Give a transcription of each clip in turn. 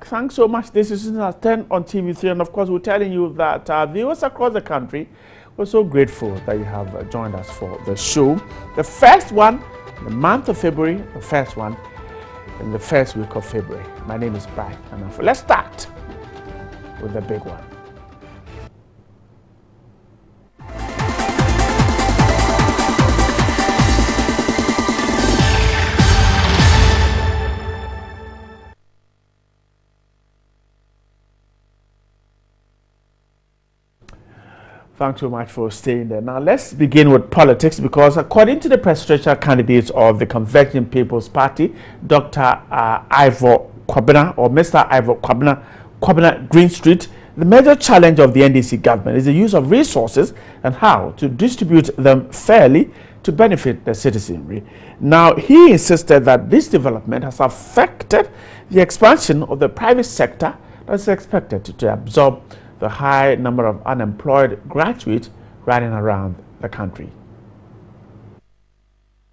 Thanks so much. This is 10 on TV3, and of course, we're telling you that viewers across the country, we're so grateful that you have joined us for the show. The first one in the month of February, the first one in the first week of February. My name is Brian, and let's start with the big one. Thanks so much for staying there. Now let's begin with politics, because according to the presidential candidates of the Convention People's Party, Dr. Ivor Kwabena, or Mr. Ivor Kwabena Greenstreet, the major challenge of the NDC government is the use of resources and how to distribute them fairly to benefit the citizenry. Now, he insisted that this development has affected the expansion of the private sector that's expected to absorb the high number of unemployed graduates running around the country.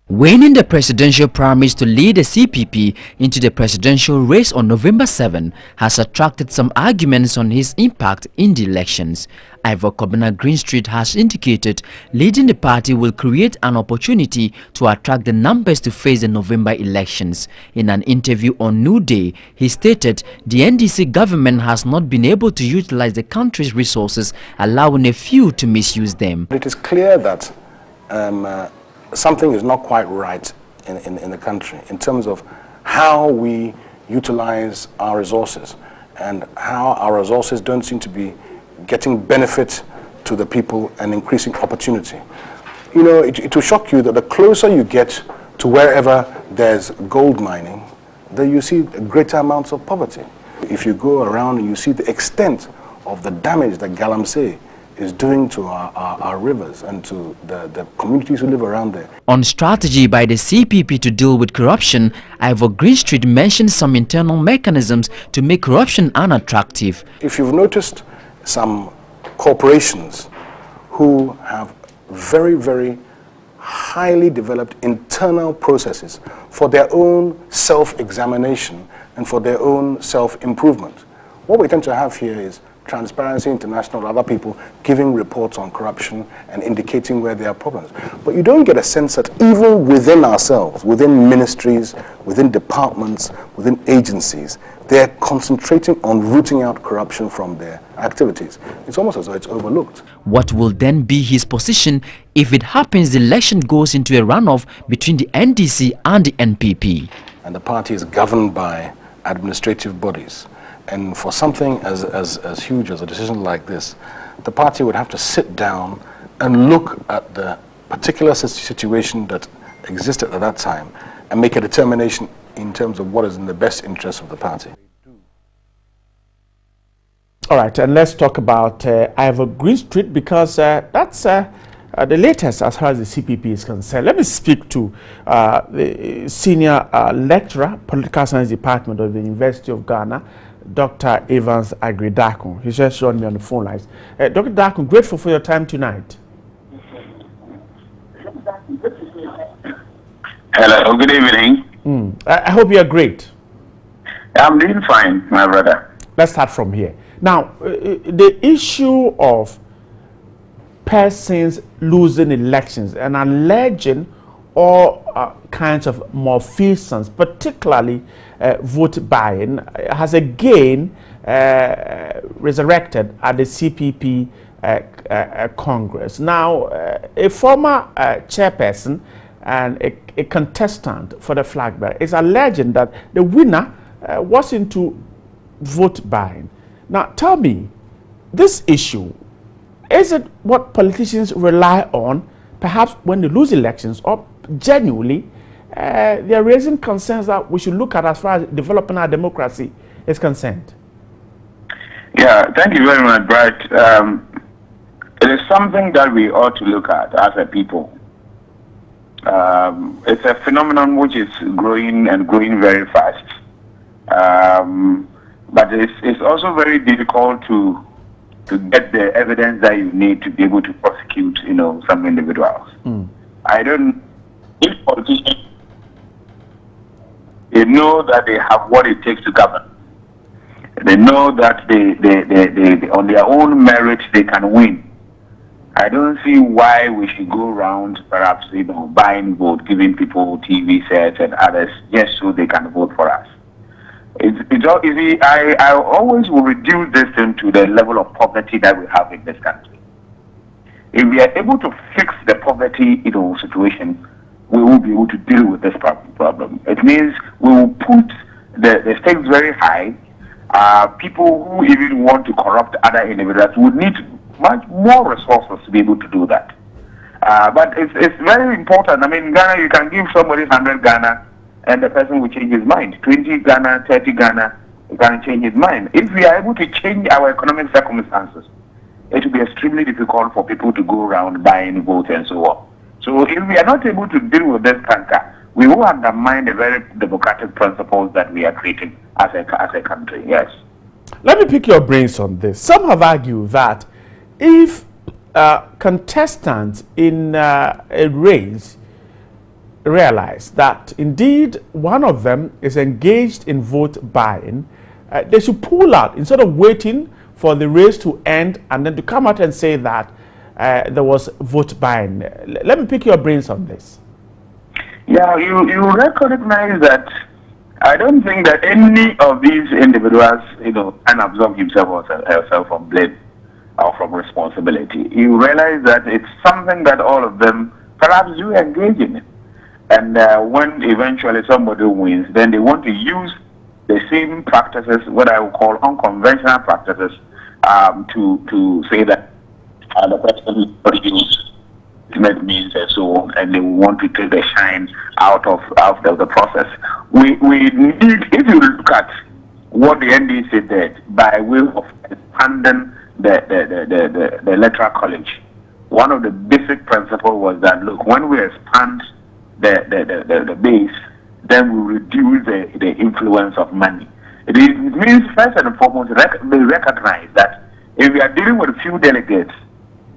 Winning the presidential primaries to lead the CPP into the presidential race on November 7 has attracted some arguments on his impact in the elections. Ivor Greenstreet has indicated leading the party will create an opportunity to attract the numbers to face the November elections. In an interview on New Day, he stated the NDC government has not been able to utilize the country's resources, allowing a few to misuse them. It is clear that something is not quite right in the country in terms of how we utilize our resources and how our resources don't seem to be getting benefit to the people and increasing opportunity. You know, it will shock you that the closer you get to wherever there's gold mining, then you see greater amounts of poverty. If you go around and you see the extent of the damage that Galamsey is doing to our rivers and to the communities who live around there. On strategy by the CPP to deal with corruption, Ivor Greenstreet mentioned some internal mechanisms to make corruption unattractive. If you've noticed, some corporations who have very, very highly developed internal processes for their own self-examination and for their own self-improvement. What we tend to have here is Transparency International, other people giving reports on corruption and indicating where there are problems. But you don't get a sense that even within ourselves, within ministries, within departments, within agencies, they're concentrating on rooting out corruption from their activities. It's almost as though it's overlooked. What will then be his position if it happens the election goes into a runoff between the NDC and the NPP? And the party is governed by administrative bodies. And for something as huge as a decision like this, the party would have to sit down and look at the particular situation that existed at that time and make a determination in terms of what is in the best interest of the party. All right, and let's talk about Ivor Greenstreet, because that's the latest as far as the CPP is concerned. Let me speak to the senior lecturer, Political Science Department of the University of Ghana, Dr. Evans Agridakun. He's just joined me on the phone lines. Dr. Dakun, grateful for your time tonight. Hello, good evening. I hope you are great. I'm doing fine, my brother. Let's start from here. Now, the issue of persons losing elections and alleging all kinds of malfeasance, particularly vote buying, has again resurrected at the CPP Congress. Now, a former chairperson and a contestant for the flag bearer is alleging that the winner was into vote buying. Now, tell me, this issue, is it what politicians rely on, perhaps when they lose elections, or genuinely they are raising concerns that we should look at as far as developing our democracy is concerned? Yeah, thank you very much, Brad. It is something that we ought to look at as a people. It's a phenomenon which is growing and growing very fast. But it's also very difficult to get the evidence that you need to be able to prosecute, some individuals. I don't. If politicians, they know that they have what it takes to govern, They know that they on their own merit they can win. I don't see why we should go around perhaps, buying vote, giving people TV sets and others just so they can vote for us. I always will reduce this thing to the level of poverty that we have in this country. If we are able to fix the poverty, situation, we will be able to deal with this problem. It means we will put the stakes very high. People who even want to corrupt other individuals would need much more resources to be able to do that. But it's very important. I mean, Ghana, you can give somebody 100 Ghana and the person will change his mind. 20 Ghana, 30 Ghana, he can change his mind. If we are able to change our economic circumstances, it will be extremely difficult for people to go around buying votes and so on. So if we are not able to deal with this canker, we will undermine the very democratic principles that we are creating as a country. Yes. Let me pick your brains on this. Some have argued that if contestants in a race realize that indeed one of them is engaged in vote buying, they should pull out instead of waiting for the race to end and then to come out and say that there was vote buying. Let me pick your brains on this. Yeah, you recognize that I don't think that any of these individuals, can absolve himself or herself from blame or from responsibility. You realize that it's something that all of them perhaps do engage in. And when eventually somebody wins, then they want to use the same practices, what I would call unconventional practices, to say that the person used means and so on, and they want to take the shine out of the process. We need, if you look at what the NDC did by way of expanding the electoral college, one of the basic principles was that, look, when we expand the base, then we reduce the influence of money. It means first and foremost they recognize that if we are dealing with few delegates,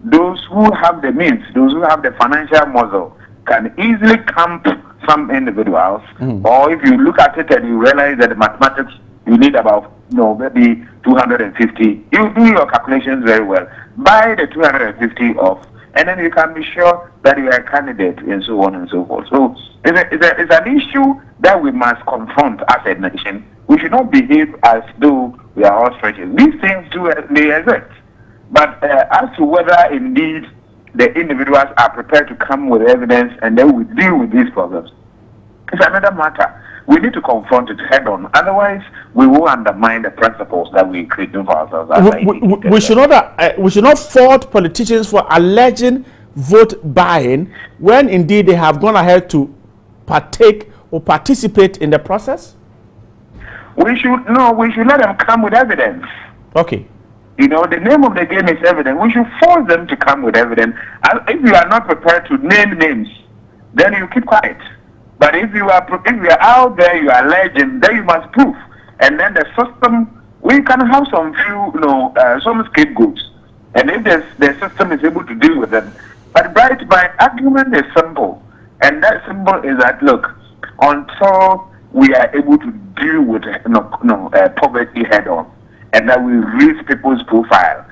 those who have the means, those who have the financial muscle, can easily camp some individuals. Or if you look at it and you realize that the mathematics, you need about maybe 250. You do your calculations very well. Buy the 250 off, and then you can be sure that you are a candidate, and so on and so forth. So it's an issue that we must confront as a nation. We should not behave as though we are ostriches. These things may exist. But as to whether indeed the individuals are prepared to come with evidence and then we deal with these problems, it's another matter. We need to confront it head on. Otherwise, we will undermine the principles that we create for ourselves. We should not fault politicians for alleging vote buying when indeed they have gone ahead to partake or participate in the process. We should let them come with evidence. Okay. The name of the game is evidence. We should force them to come with evidence. And if you are not prepared to name names, then you keep quiet. But if you are out there, you are alleging, then you must prove. And then the system, we can have some some scapegoats. And if the system is able to deal with them. But my argument is simple. And that simple is that, look, until we are able to deal with poverty head on, and that we raise people's profile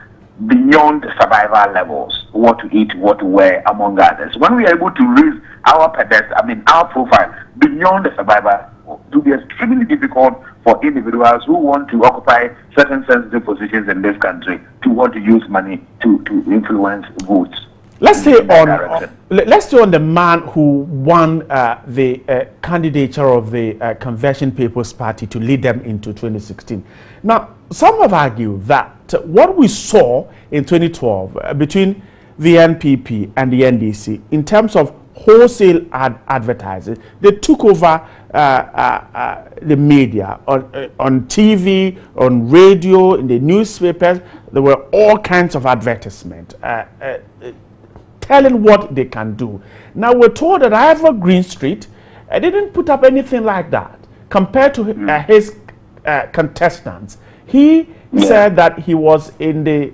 beyond survival levels, what to eat, what to wear, among others. When we are able to raise our profile beyond the survival, it will be extremely difficult for individuals who want to occupy certain sensitive positions in this country to want to use money to influence votes. Let's stay on the man who won the candidature of the Convention People's Party to lead them into 2016. Now, some have argued that what we saw in 2012 between the NPP and the NDC in terms of wholesale advertising, they took over the media on TV, on radio, in the newspapers. There were all kinds of advertisement telling what they can do. Now we're told that Ivor Greenstreet didn't put up anything like that compared to his contestants. He said that he was in the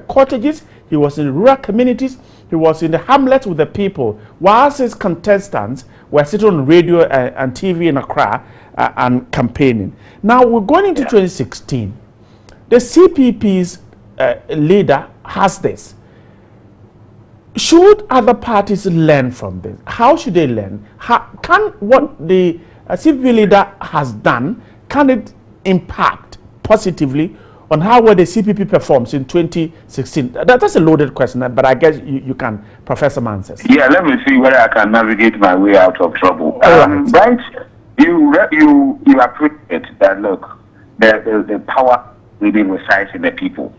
cottages, he was in rural communities, he was in the hamlets with the people, whilst his contestants were sitting on radio and TV in Accra and campaigning. Now we're going into 2016. the CPP's leader has this. Should other parties learn from this? How should they learn? Can what the CPP leader has done, can it impact positively on how well the CPP performs in 2016? That's a loaded question, but I guess you can profess some answers. Yeah, let me see whether I can navigate my way out of trouble. Right, you appreciate that. Look, the power really resides in the people.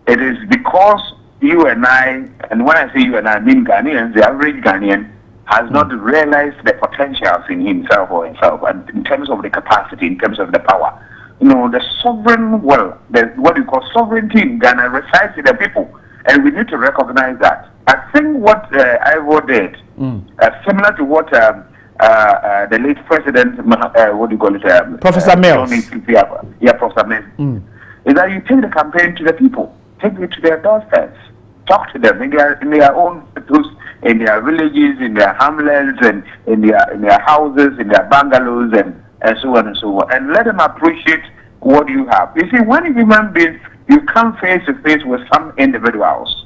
It is because you and I, and when I say you and I mean Ghanaians, the average Ghanaian has not realized the potentials in himself or herself, and in terms of the capacity, in terms of the power. You know, the sovereign will, what you call sovereignty in Ghana resides in the people, and we need to recognize that. I think what Ivor did, similar to what the late president, what do you call it? Professor Mills. Yeah, Professor Mills. Is that you take the campaign to the people, take it to their doorsteps, talk to them in their own, in their villages, in their hamlets, and in their houses, in their bungalows, and so on and so on, and let them appreciate what you have. You see, when human beings, you come face to face with some individuals,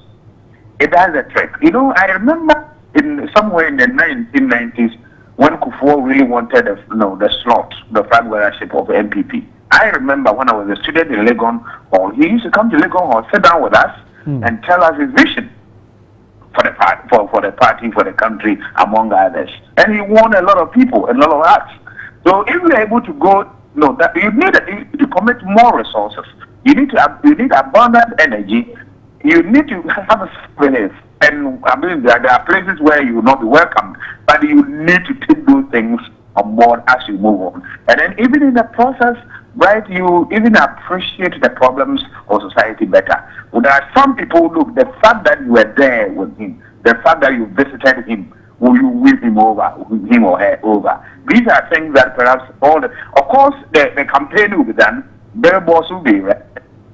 it does a trick. You know, I remember somewhere in the 1990s when Kufuor really wanted the slot, the flag bearership of MPP. I remember when I was a student in Legon Hall, he used to come to Legon Hall, sit down with us, and tell us his vision for the party, for the country, among others. And he won a lot of people, a lot of hearts. So if we are able to go, that you need to commit more resources. You need abundant energy. You need to have a belief. And I mean, there are places where you will not be welcomed, but you need to take those things on board as you move on. And then even in the process, right, you even appreciate the problems of society better. Well, there are some people, look, the fact that you were there with him, the fact that you visited him, will you win him over, him or her over? These are things that perhaps of course, the campaign will be done, billboards will be, right?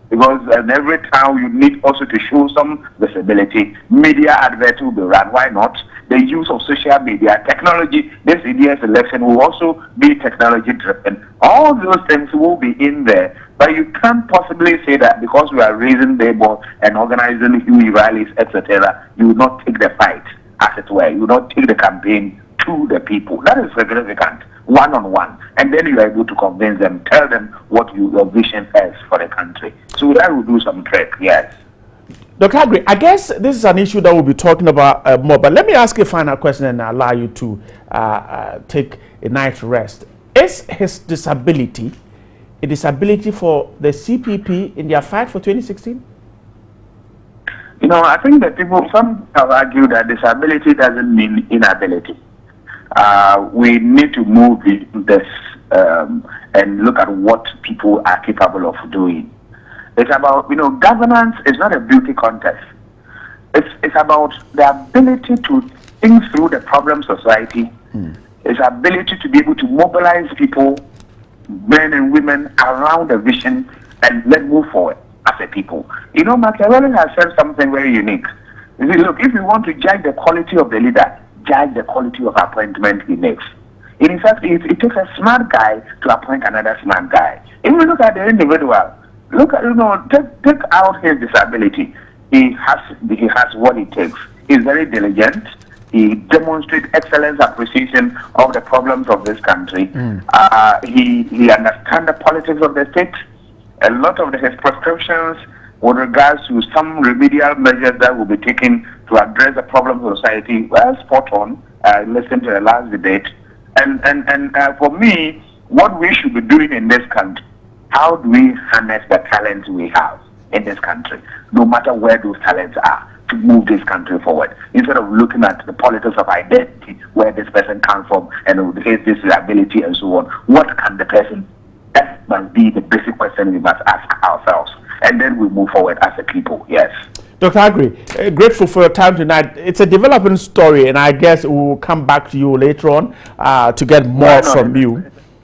Because every time you need also to show some visibility, media adverts will be run. Why not? The use of social media, technology, this year's election will also be technology driven. All those things will be in there. But you can't possibly say that because we are raising billboards and organizing huge rallies, etc., you will not take the fight, as it were. You will not take the campaign to the people. That is significant, one-on-one. And then you are able to convince them, tell them what your vision is for the country. So that will do some trick, yes. Dr. Agri, I guess this is an issue that we'll be talking about more, but let me ask you a final question and allow you to take a night's rest. Is his disability a disability for the CPP in their fight for 2016? You know, I think that some have argued that disability doesn't mean inability. We need to move this and look at what people are capable of doing. It's about, governance is not a beauty contest. It's about the ability to think through the problem society. It's ability to be able to mobilize people, men and women, around a vision and let's move forward as a people. Machiavelli has said something very unique. You see, look, if you want to judge the quality of the leader, judge the quality of appointment he makes. In fact, it takes a smart guy to appoint another smart guy. If you look at the individual, look at, take out his disability. He has what it takes. He's very diligent. He demonstrates excellent appreciation of the problems of this country. He understands the politics of the state. A lot of his prescriptions with regards to some remedial measures that will be taken to address the problems of society, well, spot on. Listen to the last debate. And for me, what we should be doing in this country, how do we harness the talents we have in this country, no matter where those talents are, to move this country forward, instead of looking at the politics of identity, where this person comes from, and his disability and so on. What can the person, that must be the basic question we must ask ourselves, and then we move forward as a people, yes. Dr. Agri, grateful for your time tonight. It's a developing story, and I guess we'll come back to you later on to get more from you.